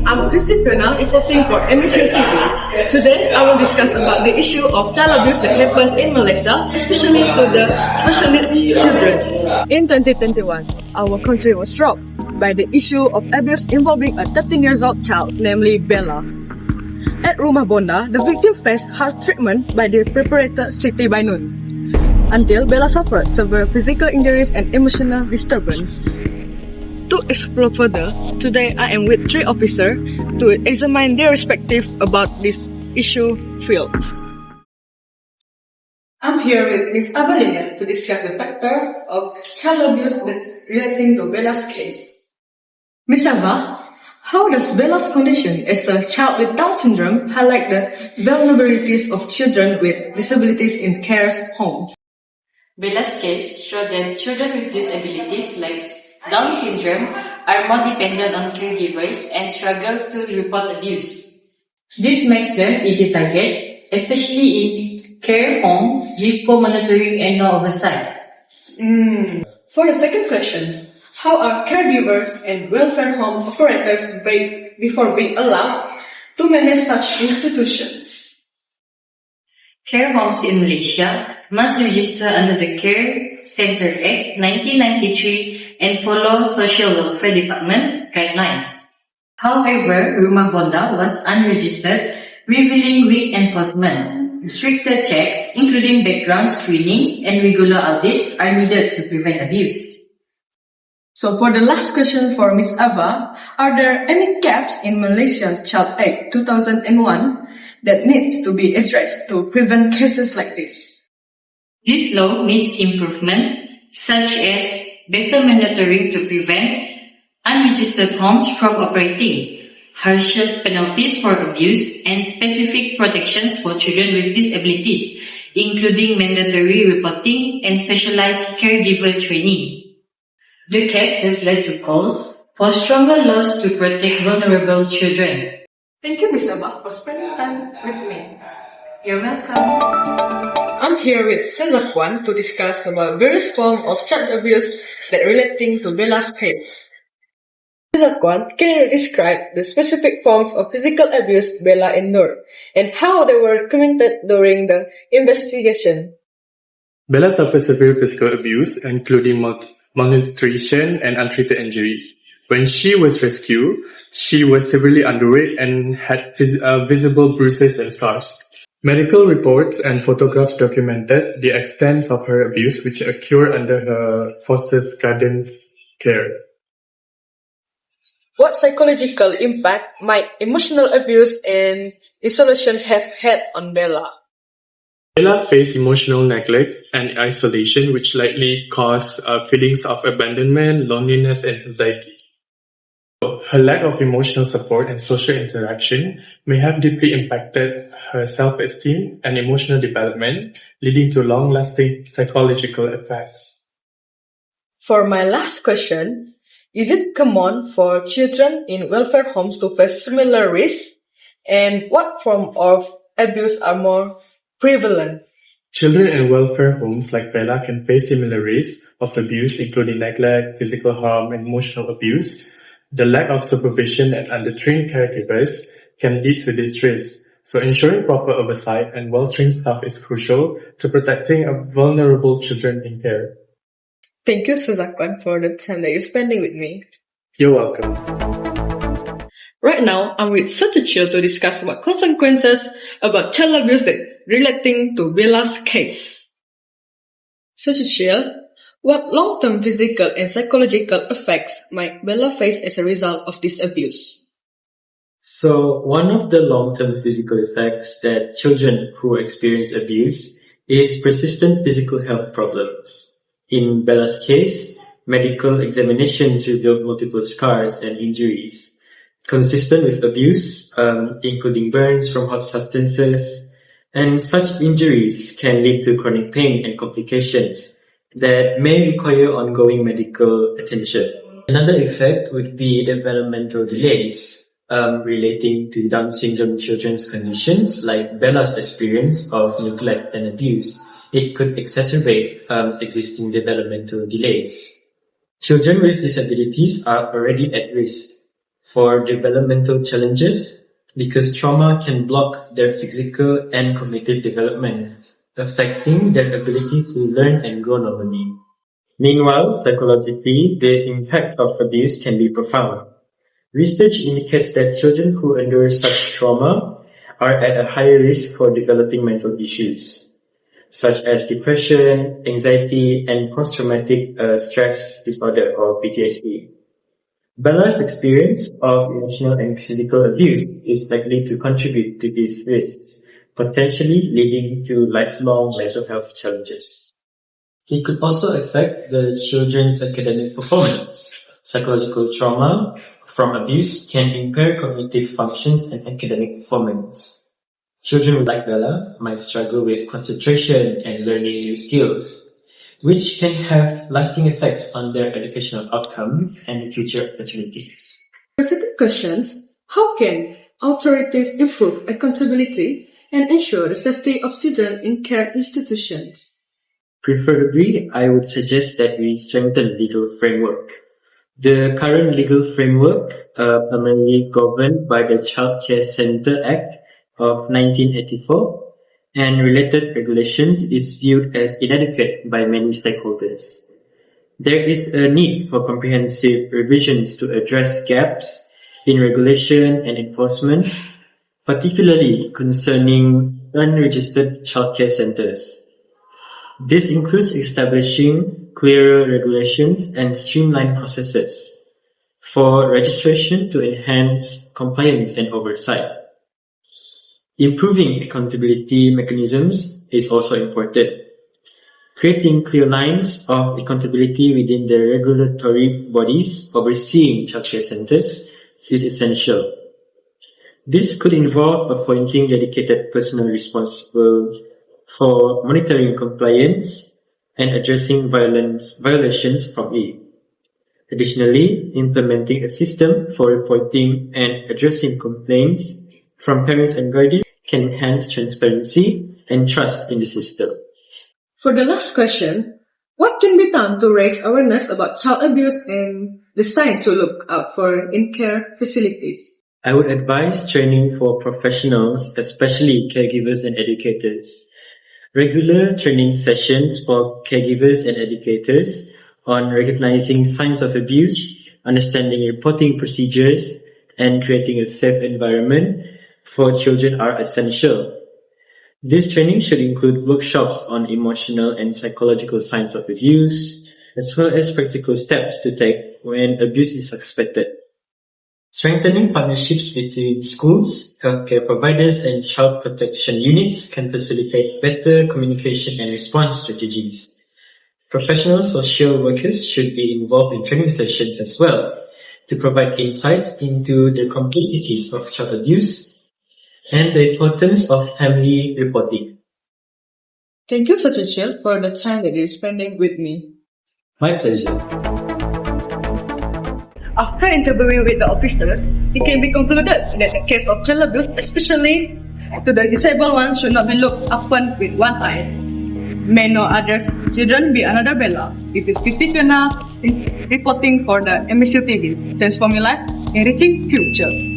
I'm Christy Fiona reporting for MBC TV. Today, I will discuss about the issue of child abuse that happened in Malaysia, especially to the special needs children. In 2021, our country was rocked by the issue of abuse involving a 13-year-old child, namely Bella. At Rumah Bonda, the victim faced harsh treatment by the perpetrator Siti Bainun, until Bella suffered severe physical injuries and emotional disturbance. To explore further, today I am with 3 officers to examine their respective about this issue fields. I'm here with Ms. Avalynnia to discuss the factor of child abuse relating to Bella's case. Ms. Ava, how does Bella's condition as a child with Down syndrome highlight the vulnerabilities of children with disabilities in care homes? Bella's case showed that children with disabilities like Down syndrome are more dependent on caregivers and struggle to report abuse. This makes them easy target, especially in care home with poor monitoring and no oversight. For the second question, how are caregivers and welfare home operators weighed before being allowed to manage such institutions? Care homes in Malaysia must register under the Care Center Act 1993 and follow Social Welfare Department guidelines. However, Rumah Bonda was unregistered, revealing weak enforcement. Stricter checks, including background screenings and regular audits, are needed to prevent abuse. So for the last question for Ms. Ava, are there any gaps in Malaysia's Child Act 2001 that needs to be addressed to prevent cases like this? This law needs improvement, such as better monitoring to prevent unregistered homes from operating, harsher penalties for abuse, and specific protections for children with disabilities, including mandatory reporting and specialized caregiver training. The case has led to calls for stronger laws to protect vulnerable children. Thank you, Ms. Ava, for spending time with me. You're welcome. I'm here with Zaqquan to discuss about various forms of child abuse that relating to Bella's case. Zaqquan, can you describe the specific forms of physical abuse Bella endured and how they were committed during the investigation? Bella suffered severe physical abuse, including malnutrition and untreated injuries. When she was rescued, she was severely underweight and had visible bruises and scars. Medical reports and photographs documented the extent of her abuse, which occurred under her foster guardian's care. What psychological impact might emotional abuse and isolation have had on Bella? Bella faced emotional neglect and isolation, which likely caused feelings of abandonment, loneliness, and anxiety. Her lack of emotional support and social interaction may have deeply impacted her self-esteem and emotional development, leading to long-lasting psychological effects. For my last question, is it common for children in welfare homes to face similar risks? And what form of abuse are more prevalent? Children in welfare homes like Bella can face similar risks of abuse, including neglect, physical harm, and emotional abuse. The lack of supervision and undertrained caregivers can lead to this risk. So ensuring proper oversight and well-trained staff is crucial to protecting vulnerable children in care. Thank you, Zaqquan, for the time that you're spending with me. You're welcome. Right now, I'm with Churchill to discuss about consequences about child abuse that relating to Bella's case. Churchill, what long-term physical and psychological effects might Bella face as a result of this abuse? So, one of the long-term physical effects that children who experience abuse is persistent physical health problems. In Bella's case, medical examinations revealed multiple scars and injuries consistent with abuse, including burns from hot substances, and such injuries can lead to chronic pain and complications that may require ongoing medical attention. Another effect would be developmental delays relating to Down syndrome children's conditions like Bella's experience of neglect and abuse. It could exacerbate existing developmental delays. Children with disabilities are already at risk for developmental challenges because trauma can block their physical and cognitive development, affecting their ability to learn and grow normally. Meanwhile, psychologically, the impact of abuse can be profound. Research indicates that children who endure such trauma are at a higher risk for developing mental issues, such as depression, anxiety, and post-traumatic stress disorder or PTSD. Bella's experience of emotional and physical abuse is likely to contribute to these risks, potentially leading to lifelong mental health challenges. It could also affect the children's academic performance. Psychological trauma from abuse can impair cognitive functions and academic performance. Children like Bella might struggle with concentration and learning new skills, which can have lasting effects on their educational outcomes and future opportunities. The second question, how can authorities improve accountability and ensure the safety of children in care institutions? Preferably, I would suggest that we strengthen legal framework. The current legal framework, primarily governed by the Child Care Center Act of 1984, and related regulations, is viewed as inadequate by many stakeholders. There is a need for comprehensive revisions to address gaps in regulation and enforcement, particularly concerning unregistered childcare centers. This includes establishing clearer regulations and streamlined processes for registration to enhance compliance and oversight. Improving accountability mechanisms is also important. Creating clear lines of accountability within the regulatory bodies overseeing childcare centers is essential. This could involve appointing dedicated personnel responsible for monitoring compliance and addressing violations from it. Additionally, implementing a system for reporting and addressing complaints from parents and guardians can enhance transparency and trust in the system. For the last question, what can be done to raise awareness about child abuse and the signs to look out for in care facilities? I would advise training for professionals, especially caregivers and educators. Regular training sessions for caregivers and educators on recognizing signs of abuse, understanding reporting procedures, and creating a safe environment for children are essential. This training should include workshops on emotional and psychological signs of abuse, as well as practical steps to take when abuse is suspected. Strengthening partnerships between schools, healthcare providers, and child protection units can facilitate better communication and response strategies. Professional social workers should be involved in training sessions as well to provide insights into the complexities of child abuse and the importance of family reporting. Thank you, Sir Churchill, for the time that you're spending with me. My pleasure. After interviewing with the officers, it can be concluded that the case of child abuse, especially to the disabled ones, should not be looked upon with one eye. May no others children be another Bella. This is Christy Fiona reporting for the MSU TV. Transforming life, enriching future.